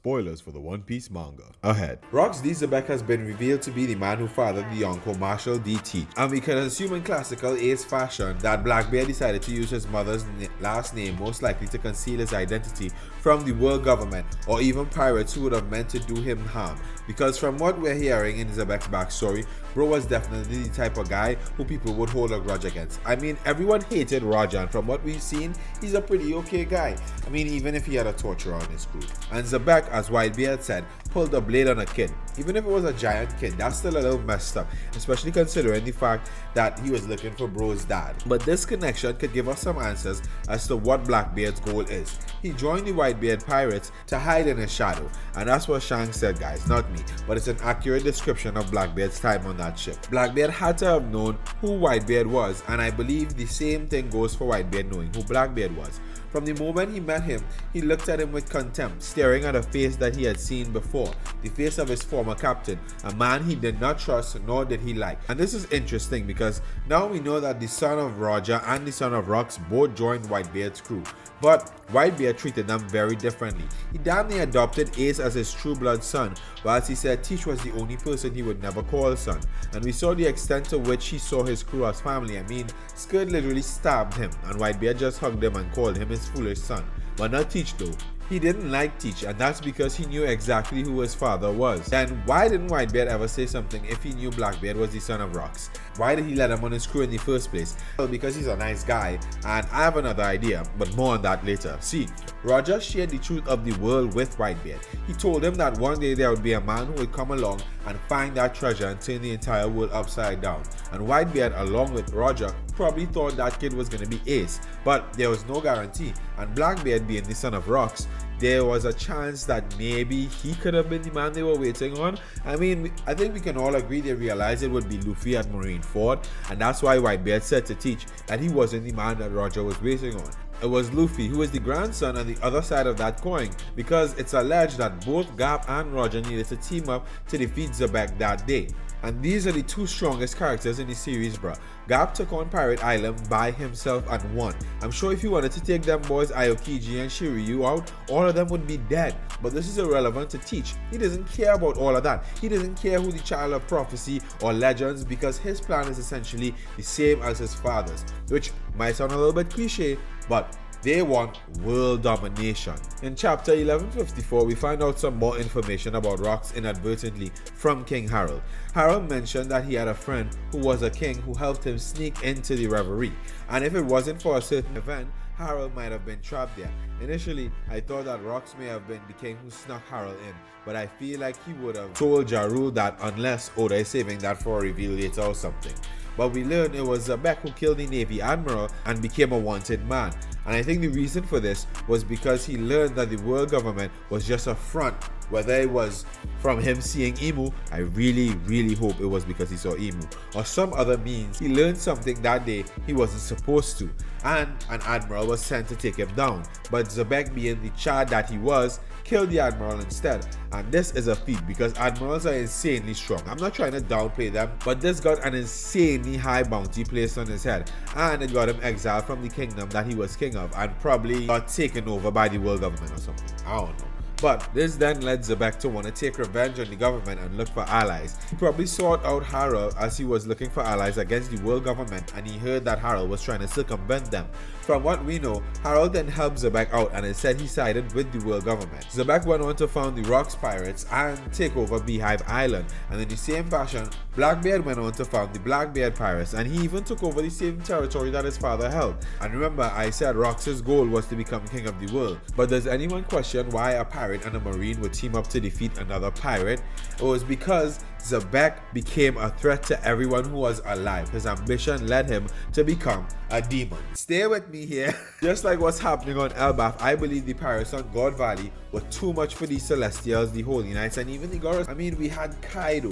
Spoilers for the One Piece manga. Ahead. Rox D. Zebek has been revealed to be the man who fathered the Yonko Marshall DT, and we can assume in classical Ace fashion that Blackbeard decided to use his mother's last name, most likely to conceal his identity from the world government or even pirates who would have meant to do him harm. Because from what we're hearing in Zebek's backstory, bro was definitely the type of guy who people would hold a grudge against. I mean, everyone hated Roger, and from what we've seen, he's a pretty okay guy. I mean, even if he had a torturer on his crew. And Zebek, as Whitebeard said, pulled a blade on a kid. Even if it was a giant kid, that's still a little messed up, especially considering the fact that he was looking for bro's dad. But this connection could give us some answers as to what Blackbeard's goal is. He joined the Whitebeard pirates to hide in his shadow, and that's what Shanks said, guys, not me, but it's an accurate description of Blackbeard's time on that ship. Blackbeard had to have known who Whitebeard was, and I believe the same thing goes for Whitebeard knowing who Blackbeard was. From the moment he met him, he looked at him with contempt, staring at a face that he had seen before, the face of his former captain, a man he did not trust nor did he like. And this is interesting because now we know that the son of Roger and the son of Rox both joined Whitebeard's crew, but Whitebeard treated them very differently. He damn near adopted Ace as his true blood son, whilst he said Teach was the only person he would never call son. And we saw the extent to which he saw his crew as family. I mean, Skurd literally stabbed him, and Whitebeard just hugged him and called him his foolish son. But not Teach though. He didn't like Teach, and that's because he knew exactly who his father was. Then why didn't Whitebeard ever say something if he knew Blackbeard was the son of Rox? Why did he let him on his crew in the first place? Well, because he's a nice guy, and I have another idea, but more on that later. See, Roger shared the truth of the world with Whitebeard. He told him that one day there would be a man who would come along and find that treasure and turn the entire world upside down. And Whitebeard, along with Roger, probably thought that kid was going to be Ace, but there was no guarantee. And Blackbeard, being the son of Rox, there was a chance that maybe he could have been the man they were waiting on. I mean, I think we can all agree they realized it would be Luffy at Marineford, and that's why Whitebeard said to Teach that he wasn't the man that Roger was waiting on. It was Luffy who was the grandson on the other side of that coin, because it's alleged that both Garp and Roger needed to team up to defeat Zebek that day. And these are the two strongest characters in the series, bruh. Garp took on Pirate Island by himself and won. I'm sure if you wanted to take them boys Aokiji and Shiryu out, all of them would be dead. But this is irrelevant to Teach. He doesn't care about all of that. He doesn't care who the child of prophecy or legends, because his plan is essentially the same as his father's, which might sound a little bit cliche, but they want world domination. In chapter 1154, we find out some more information about Rox inadvertently from King Harold. Harold mentioned that he had a friend who was a king who helped him sneak into the reverie, and if it wasn't for a certain event, Harold might have been trapped there. Initially, I thought that Rox may have been the king who snuck Harold in, but I feel like he would have told Ja Rule that, unless Oda is saving that for a reveal later or something. But we learned it was Zebek who killed the Navy Admiral and became a wanted man. And I think the reason for this was because he learned that the world government was just a front. Whether it was from him seeing Emu, I really hope it was because he saw Emu, or some other means. He learned something that day he wasn't supposed to, and an admiral was sent to take him down. But Zebek, being the Chad that he was, killed the admiral instead. And this is a feat because admirals are insanely strong. I'm not trying to downplay them, but this got an insanely high bounty placed on his head, and it got him exiled from the kingdom that he was king of, and probably got taken over by the world government or something. I don't know. But this then led Zebek to want to take revenge on the government and look for allies. He probably sought out Harold as he was looking for allies against the world government, and he heard that Harold was trying to circumvent them. From what we know, Harold then helped Zebek out, and it said he sided with the world government. Zebek went on to found the Rox Pirates and take over Beehive Island, and in the same fashion, Blackbeard went on to found the Blackbeard Pirates, and he even took over the same territory that his father held. And remember, I said Rox's goal was to become king of the world. But does anyone question why a pirate and a marine would team up to defeat another pirate? It was because Zebek became a threat to everyone who was alive. His ambition led him to become a demon. Stay with me here. Just like what's happening on Elbaf, I believe the pirates on God Valley were too much for the Celestials, the Holy Knights, and even the Goros. I mean, we had Kaido,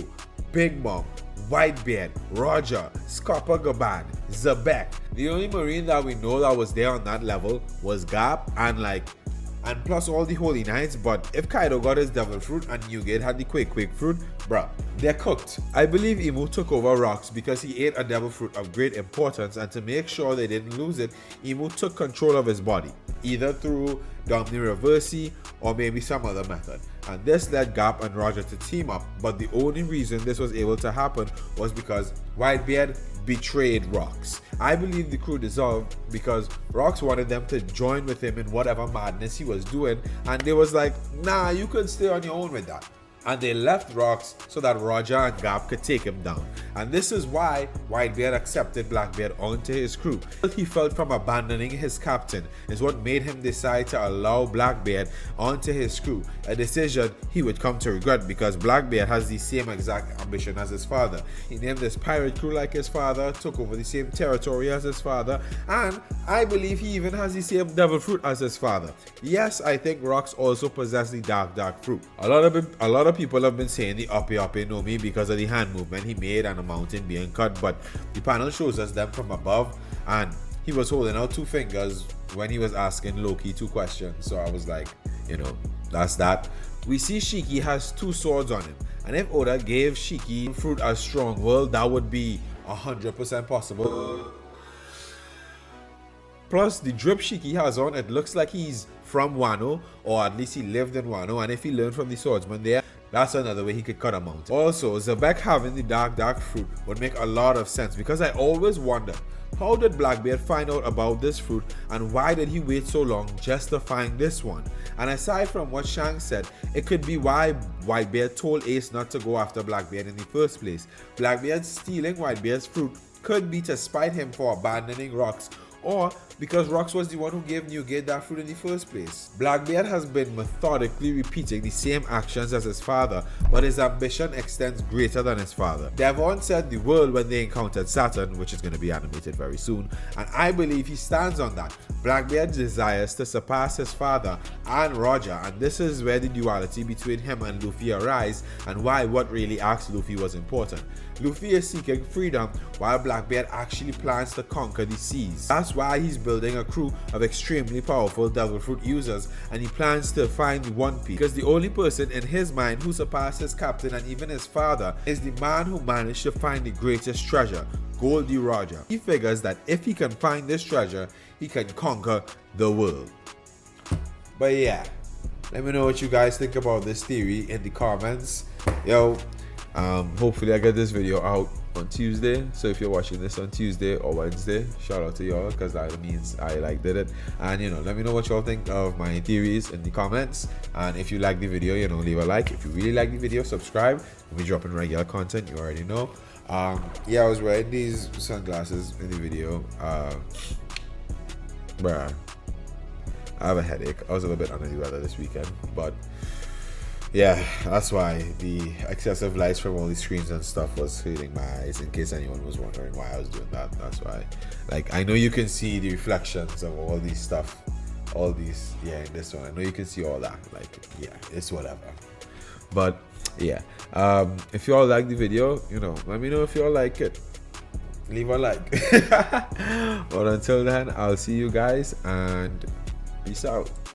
Big Mom, Whitebeard, Roger, Scopper Gaban, Zebek. The only marine that we know that was there on that level was Garp, and plus all the Holy Knights. But if Kaido got his Devil Fruit and Newgate had the Quake Fruit, bruh, they're cooked. I believe Emu took over Rox because he ate a Devil Fruit of great importance, and to make sure they didn't lose it, Emu took control of his body, either through Domni Reversi or maybe some other method. and this led Gap and Roger to team up. But the only reason this was able to happen was because Whitebeard betrayed Rox. I believe the crew dissolved because Rox wanted them to join with him in whatever madness he was doing, and they was like, nah, you could stay on your own with that. And they left Rox so that Roger and Gap could take him down. And this is why Whitebeard accepted Blackbeard onto his crew. What he felt from abandoning his captain is what made him decide to allow Blackbeard onto his crew, a decision he would come to regret because Blackbeard has the same exact ambition as his father. He named his pirate crew like his father, took over the same territory as his father, and I believe he even has the same devil fruit as his father. Yes, I think Rox also possessed the dark fruit. A lot of people have been saying the Oppe know me because of the hand movement he made and the mountain being cut, but the panel shows us them from above, and he was holding out 2 fingers when he was asking Loki 2 questions. So I was like, that's that. We see Shiki has 2 swords on him, and if Oda gave Shiki fruit as strong world, that would be 100% possible. Plus, the drip Shiki has on, it looks like he's from Wano, or at least he lived in Wano, and if he learned from the swordsman there, that's another way he could cut a mountain. Also, Zebek having the dark fruit would make a lot of sense because I always wonder, how did Blackbeard find out about this fruit and why did he wait so long just to find this one? And aside from what Shanks said, it could be why Whitebeard told Ace not to go after Blackbeard in the first place. Blackbeard stealing Whitebeard's fruit could be to spite him for abandoning Rox, or because Rox was the one who gave Newgate that fruit in the first place. Blackbeard has been methodically repeating the same actions as his father, but his ambition extends greater than his father. Devon said the world when they encountered Saturn, which is going to be animated very soon, and I believe he stands on that. Blackbeard desires to surpass his father and Roger, and this is where the duality between him and Luffy arise, and why what really asked Luffy was important. Luffy is seeking freedom while Blackbeard actually plans to conquer the seas. That's why he's building a crew of extremely powerful devil fruit users, and he plans to find the One Piece because the only person in his mind who surpassed his captain and even his father is the man who managed to find the greatest treasure, Goldie Roger. He figures that if he can find this treasure, he can conquer the world. But yeah, let me know what you guys think about this theory in the comments. Hopefully I get this video out on Tuesday, so if you're watching this on Tuesday or Wednesday, shout out to y'all because that means I did it. And let me know what y'all think of my theories in the comments, and if you like the video, leave a like. If you really like the video, subscribe. We'll be dropping regular content, you already know. I was wearing these sunglasses in the video. Bruh, I have a headache. I was a little bit under the weather this weekend, but yeah, that's why the excessive lights from all these screens and stuff was hurting my eyes, in case anyone was wondering why I was doing that. That's why. I know you can see the reflections of all these stuff, in this one. I know you can see all that. It's whatever. But yeah, if you all like the video, let me know if you all like it. Leave a like. But until then, I'll see you guys and peace out.